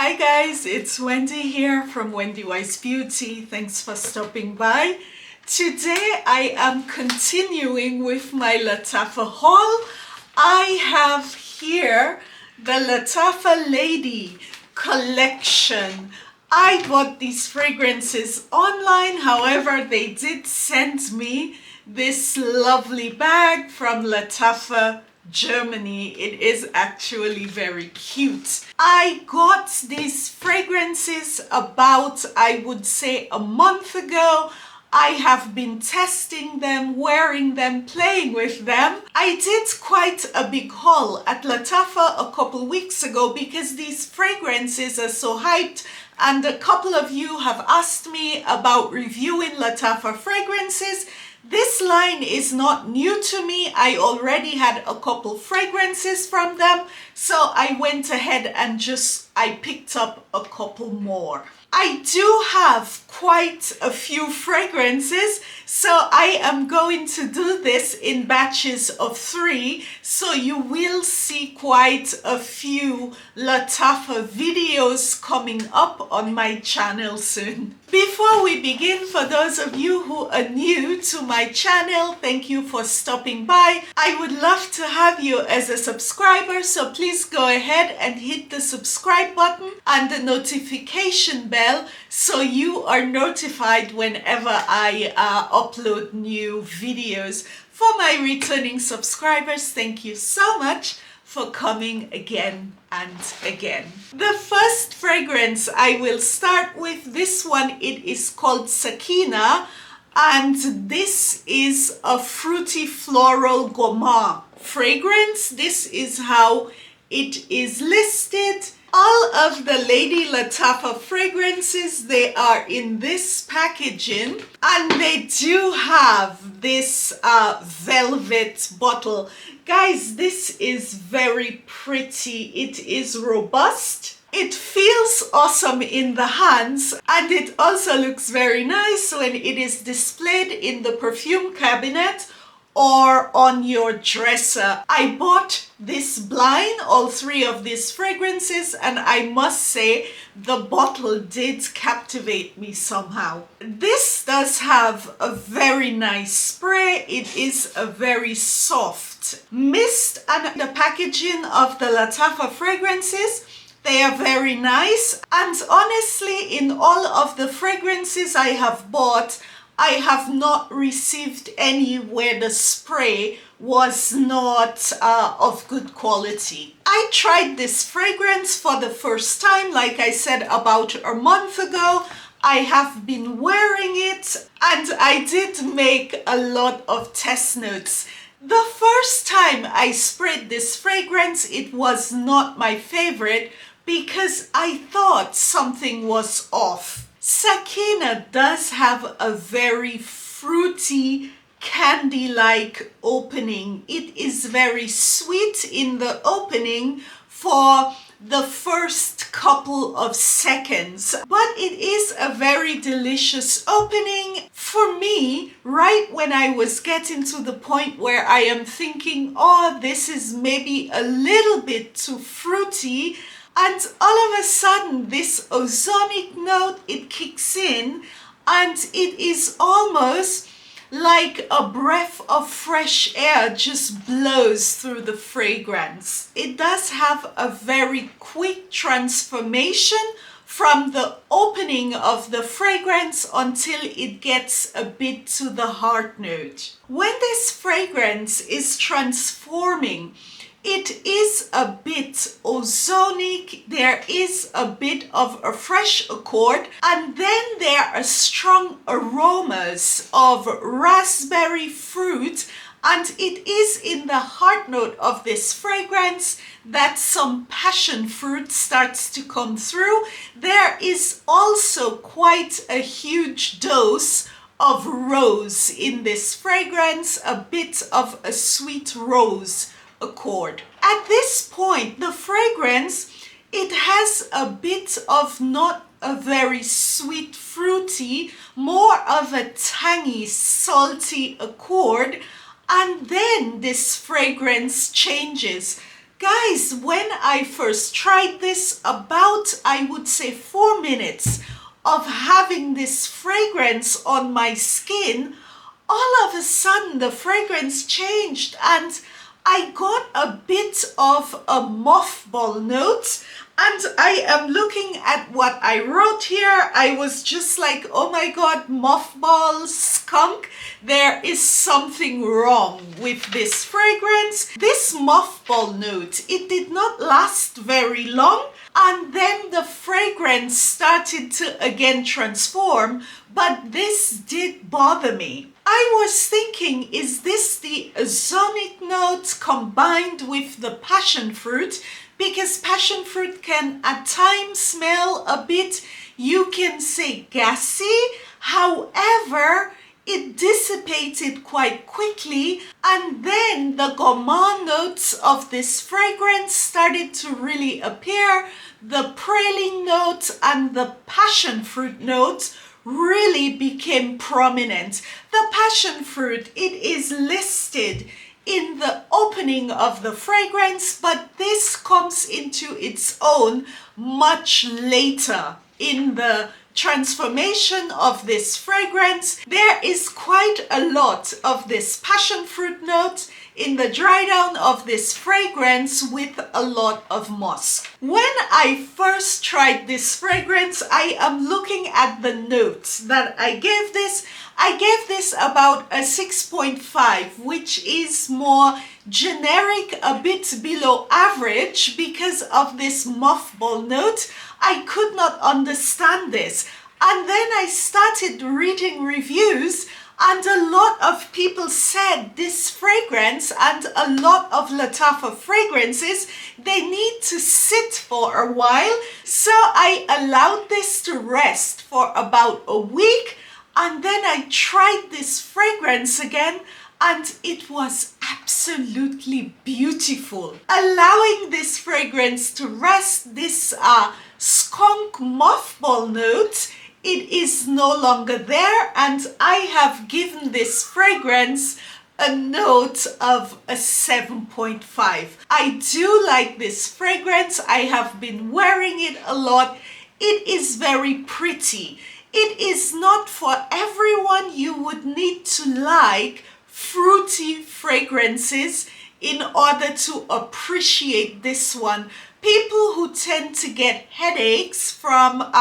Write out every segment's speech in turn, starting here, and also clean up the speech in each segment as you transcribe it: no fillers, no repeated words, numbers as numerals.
Hi guys, it's Wendy here from Wendy Wise Beauty. Thanks for stopping by. Today I am continuing with my Lattafa haul. I have here the Lattafa Lady collection. I bought these fragrances online, however they did send me this lovely bag from Lattafa Germany. It is actually very cute. I got these fragrances about, I would say, a month ago. I have been testing them, wearing them, playing with them. I did quite a big haul at Lattafa a couple weeks ago because these fragrances are so hyped, and a couple of you have asked me about reviewing Lattafa fragrances. This line is not new to me. I already had a couple fragrances from them, so I went ahead and I picked up a couple more. I do have quite a few fragrances, so I am going to do this in batches of 3, so you will see quite a few Lattafa videos coming up on my channel soon. Before we begin, for those of you who are new to my channel, thank you for stopping by. I would love to have you as a subscriber, so please go ahead and hit the subscribe button and the notification bell so you are notified whenever I upload new videos. For my returning subscribers, thank you so much for coming again and again. The first fragrance I will start with, this one, it is called Sakeena, and this is a fruity floral gourmand fragrance. This is how it is listed. All of the Lady Lattafa fragrances, they are in this packaging, and they do have this velvet bottle. Guys, this is very pretty. It is robust. It feels awesome in the hands, and it also looks very nice when it is displayed in the perfume cabinet or on your dresser. I bought this blind, all 3 of these fragrances, and I must say the bottle did captivate me somehow. This does have a very nice spray. It is a very soft mist, and the packaging of the Lattafa fragrances, they are very nice. And honestly, in all of the fragrances I have bought, I have not received any where the spray was not of good quality. I tried this fragrance for the first time, like I said, about a month ago. I have been wearing it, and I did make a lot of test notes. The first time I sprayed this fragrance, it was not my favorite because I thought something was off. Sakeena does have a very fruity, candy-like opening. It is very sweet in the opening for the first couple of seconds, but it is a very delicious opening. For me, right when I was getting to the point where I am thinking, oh, this is maybe a little bit too fruity, and all of a sudden this ozonic note, it kicks in, and it is almost like a breath of fresh air just blows through the fragrance. It does have a very quick transformation from the opening of the fragrance until it gets a bit to the heart note. When this fragrance is transforming, it is a bit ozonic, there is a bit of a fresh accord, and then there are strong aromas of raspberry fruit, and it is in the heart note of this fragrance that some passion fruit starts to come through. There is also quite a huge dose of rose in this fragrance, a bit of a sweet rose accord. At this point, the fragrance, it has a bit of not a very sweet fruity, more of a tangy salty accord, and then this fragrance changes Guys, when I first tried this, about, I would say, 4 minutes of having this fragrance on my skin, all of a sudden the fragrance changed and I got a bit of a mothball note. And I am looking at what I wrote here. I was just like, oh my God, mothball, skunk. There is something wrong with this fragrance. This mothball note, it did not last very long. And then the fragrance started to again transform. But this did bother me. I was thinking, is this the ozonic note combined with the passion fruit? Because passion fruit can at times smell a bit, you can say, gassy. However, it dissipated quite quickly, and then the gourmand notes of this fragrance started to really appear. The praline note and the passion fruit notes really became prominent. The passion fruit, it is listed in the opening of the fragrance, but this comes into its own much later in the transformation of this fragrance. There is quite a lot of this passion fruit note in the dry down of this fragrance with a lot of musk. When I first tried this fragrance, I am looking at the notes that I gave this. I gave this about a 6.5, which is more generic, a bit below average because of this mothball note. I could not understand this. And then I started reading reviews, and a lot of people said this fragrance and a lot of Lattafa fragrances, they need to sit for a while. So I allowed this to rest for about a week. And then I tried this fragrance again and it was absolutely beautiful. Allowing this fragrance to rest, this skunk mothball note, it is no longer there, and I have given this fragrance a note of a 7.5. I do like this fragrance. I have been wearing it a lot. It is very pretty. It is not for everyone. You would need to like fruity fragrances in order to appreciate this one. People who tend to get headaches from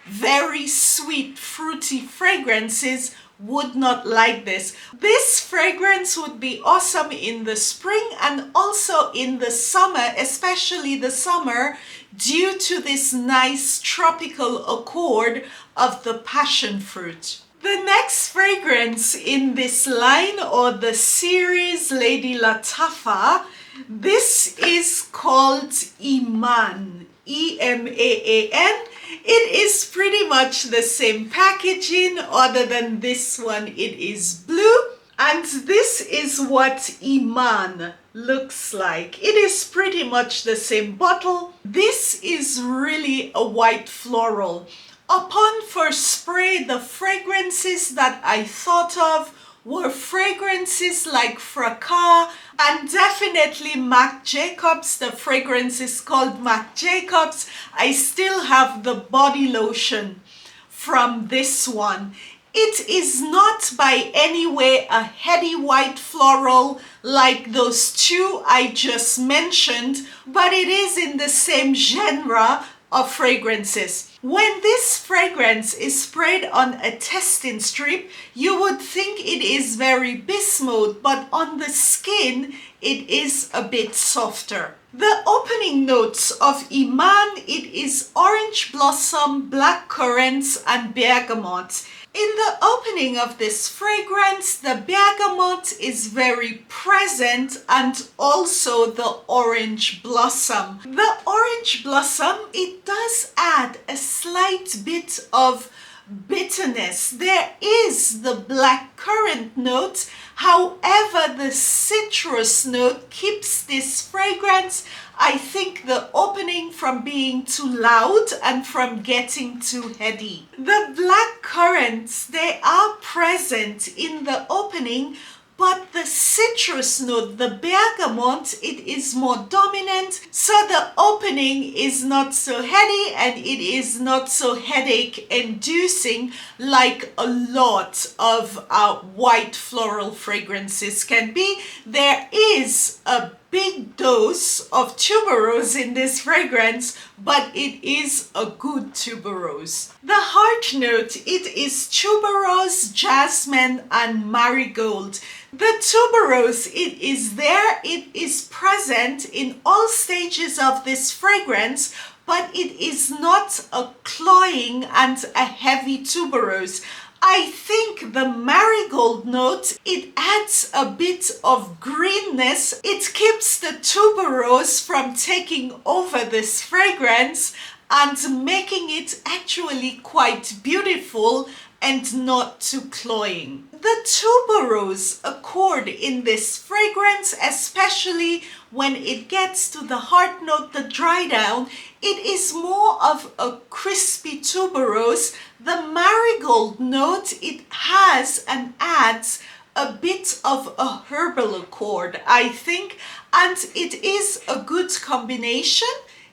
very sweet fruity fragrances would not like this. This fragrance would be awesome in the spring and also in the summer, especially the summer, due to this nice tropical accord of the passion fruit. The next fragrance in this line or the series Lady Lattafa, this is called EMAAN, E-M-A-A-N. It is pretty much the same packaging, other than this one it is blue. And this is what EMAAN looks like. It is pretty much the same bottle. This is really a white floral. Upon first spray, the fragrances that I thought of were fragrances like Fracas and definitely Marc Jacobs. The fragrance is called Marc Jacobs. I still have the body lotion from this one. It is not by any way a heady white floral like those two I just mentioned, but it is in the same genre of fragrances. When this fragrance is sprayed on a testing strip, you would think it is very bismuth, but on the skin, it is a bit softer. The opening notes of EMAAN, it is orange blossom, black currants, and bergamot. In the opening of this fragrance, the bergamot is very present and also the orange blossom. The orange blossom, it does add a slight bit of bitterness. There is the black currant note. However, the citrus note keeps this fragrance, I think, the opening from being too loud and from getting too heady. The black currants, they are present in the opening, but the citrus note, the bergamot, it is more dominant, so the opening is not so heady and it is not so headache inducing like a lot of white floral fragrances can be. There is a big dose of tuberose in this fragrance, but it is a good tuberose. The heart note, it is tuberose, jasmine and marigold. The tuberose, it is there, it is present in all stages of this fragrance, but it is not a cloying and a heavy tuberose. I think the marigold note, it adds a bit of greenness. It keeps the tuberose from taking over this fragrance and making it actually quite beautiful and not too cloying. The tuberose accord in this fragrance, especially when it gets to the heart note, the dry down, it is more of a crispy tuberose. The marigold note, it has and adds a bit of a herbal accord, I think, and it is a good combination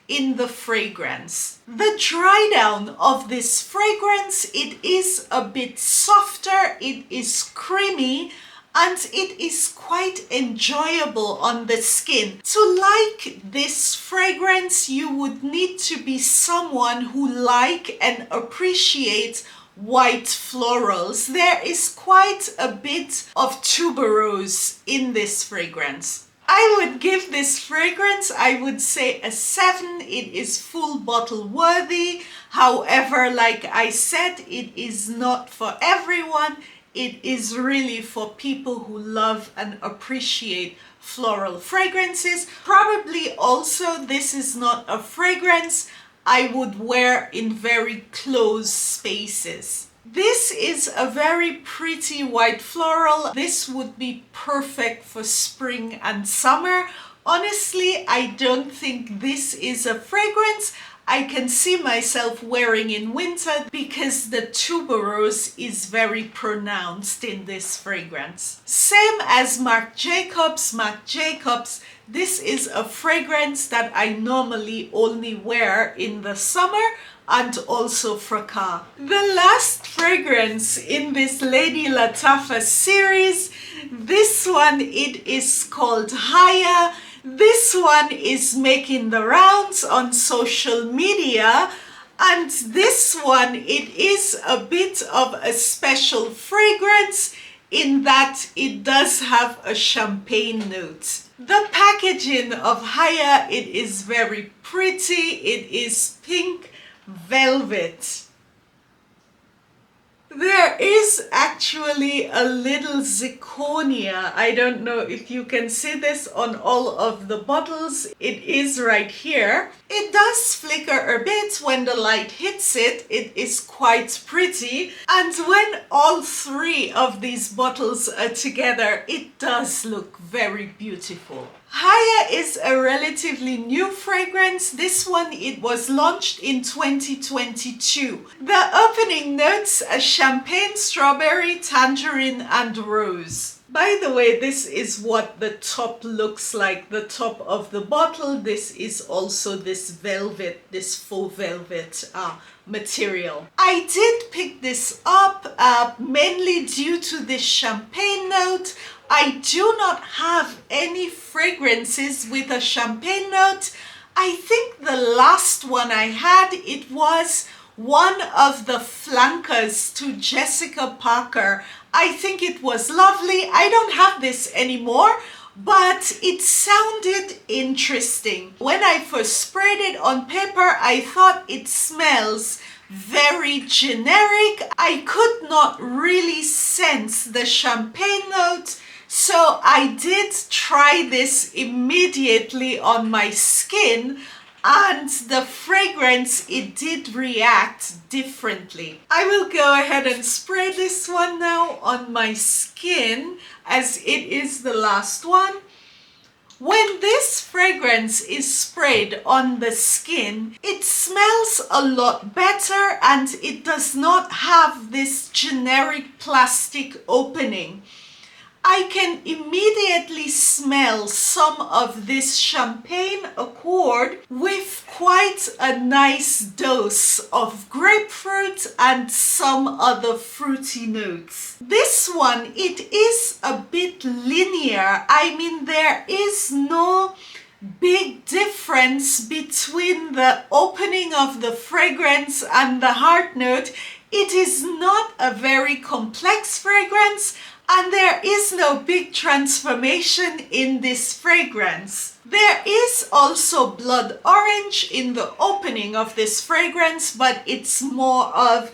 in the fragrance. The dry down of this fragrance, it is a bit softer, it is creamy, and it is quite enjoyable on the skin. To like this fragrance, you would need to be someone who like and appreciates white florals. There is quite a bit of tuberose in this fragrance. I would give this fragrance, I would say a 7. It is full bottle worthy. However, like I said, it is not for everyone. It is really for people who love and appreciate floral fragrances. Probably also, this is not a fragrance I would wear in very closed spaces. This is a very pretty white floral. This would be perfect for spring and summer. Honestly, I don't think this is a fragrance I can see myself wearing in winter because the tuberose is very pronounced in this fragrance. Same as Marc Jacobs. Marc Jacobs, this is a fragrance that I normally only wear in the summer and also fracas. The last fragrance in this Lady Lattafa series, this one, it is called Haya. This one is making the rounds on social media, and this one, it is a bit of a special fragrance in that it does have a champagne note. The packaging of Haya, it is very pretty. It is pink velvet. There is actually a little zirconia. I don't know if you can see this on all of the bottles. It is right here. It does flicker a bit when the light hits it. It is quite pretty. And when all three of these bottles are together, it does look very beautiful. Haya is a relatively new fragrance. This one, it was launched in 2022. The opening notes are champagne, strawberry, tangerine, and rose. By the way, this is what the top looks like, the top of the bottle. This is also this velvet, this faux velvet material. I did pick this up mainly due to this champagne note. I do not have any fragrances with a champagne note. I think the last one I had, it was one of the flankers to Jessica Parker. I think it was lovely. I don't have this anymore, but it sounded interesting. When I first sprayed it on paper, I thought it smells very generic. I could not really sense the champagne note. So I did try this immediately on my skin, and the fragrance, it did react differently. I will go ahead and spray this one now on my skin, as it is the last one. When this fragrance is sprayed on the skin, it smells a lot better and it does not have this generic plastic opening. I can immediately smell some of this champagne accord with quite a nice dose of grapefruit and some other fruity notes. This one, it is a bit linear. I mean, there is no big difference between the opening of the fragrance and the heart note. It is not a very complex fragrance, and there is no big transformation in this fragrance. There is also blood orange in the opening of this fragrance, but it's more of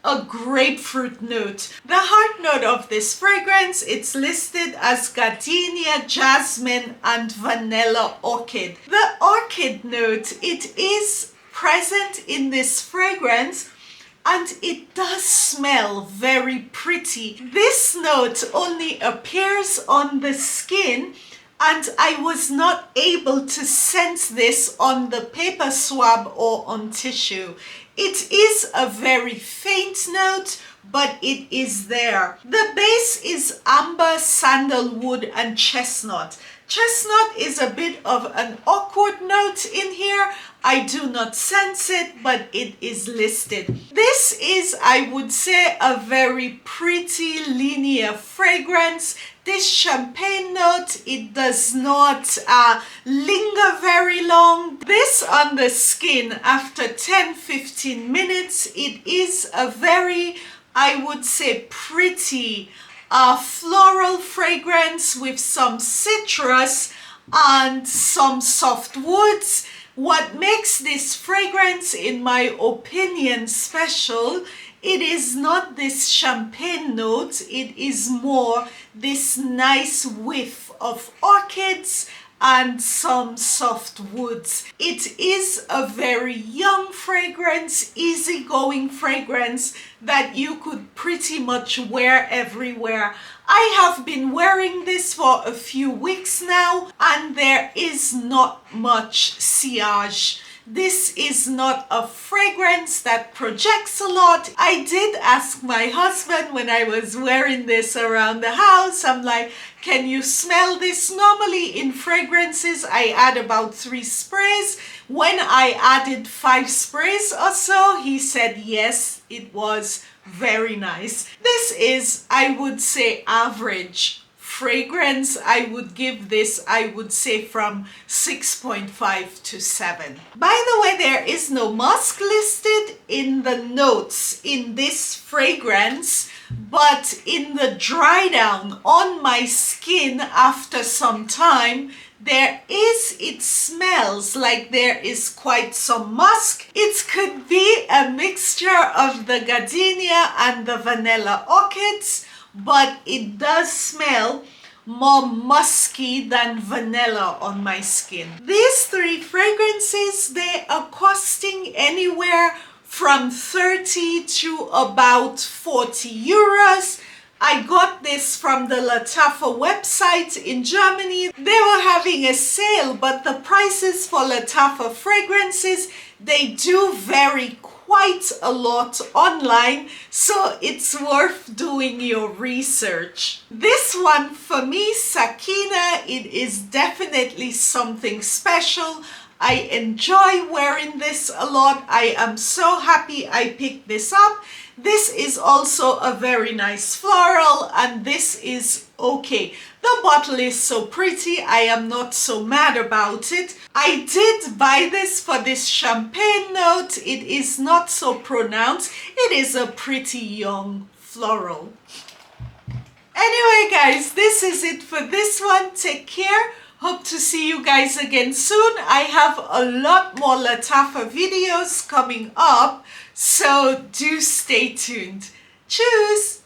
a grapefruit note. The heart note of this fragrance, it's listed as gardenia, jasmine, and vanilla orchid. The orchid note, it is present in this fragrance, and it does smell very pretty. This note only appears on the skin, and I was not able to sense this on the paper swab or on tissue. It is a very faint note, but it is there. The base is amber, sandalwood, and chestnut. Chestnut is a bit of an awkward note in here. I do not sense it, but it is listed. This is, I would say, a very pretty linear fragrance. This champagne note, it does not linger very long. This on the skin after 10-15 minutes, it is a very, I would say, pretty floral fragrance with some citrus and some soft woods. What makes this fragrance, in my opinion, special, it is not this champagne note, it is more this nice whiff of orchids and some soft woods. It is a very young fragrance, easygoing fragrance that you could pretty much wear everywhere. I have been wearing this for a few weeks now, and there is not much sillage. This is not a fragrance that projects a lot. I did ask my husband when I was wearing this around the house, I'm like, can you smell this? Normally in fragrances, I add about 3 sprays. When I added 5 sprays or so, he said yes, it was very nice. This is, I would say, average fragrance. I would give this, I would say, from 6.5 to 7. By the way, there is no musk listed in the notes in this fragrance, but in the dry down on my skin after some time, it smells like there is quite some musk. It could be a mixture of the gardenia and the vanilla orchids, but it does smell more musky than vanilla on my skin. These 3 fragrances, they are costing anywhere from 30 to about 40 euros. I got this from the Lattafa website in Germany. They were having a sale, but the prices for Lattafa fragrances, they do vary quite a lot online, so it's worth doing your research. This one, for me, Sakeena, it is definitely something special. I enjoy wearing this a lot. I am so happy I picked this up. This is also a very nice floral, and this is okay. The bottle is so pretty, I am not so mad about it. I did buy this for this champagne note. It is not so pronounced. It is a pretty young floral. Anyway, guys, this is it for this one. Take care. Hope to see you guys again soon. I have a lot more Lattafa videos coming up, so do stay tuned. Tschüss!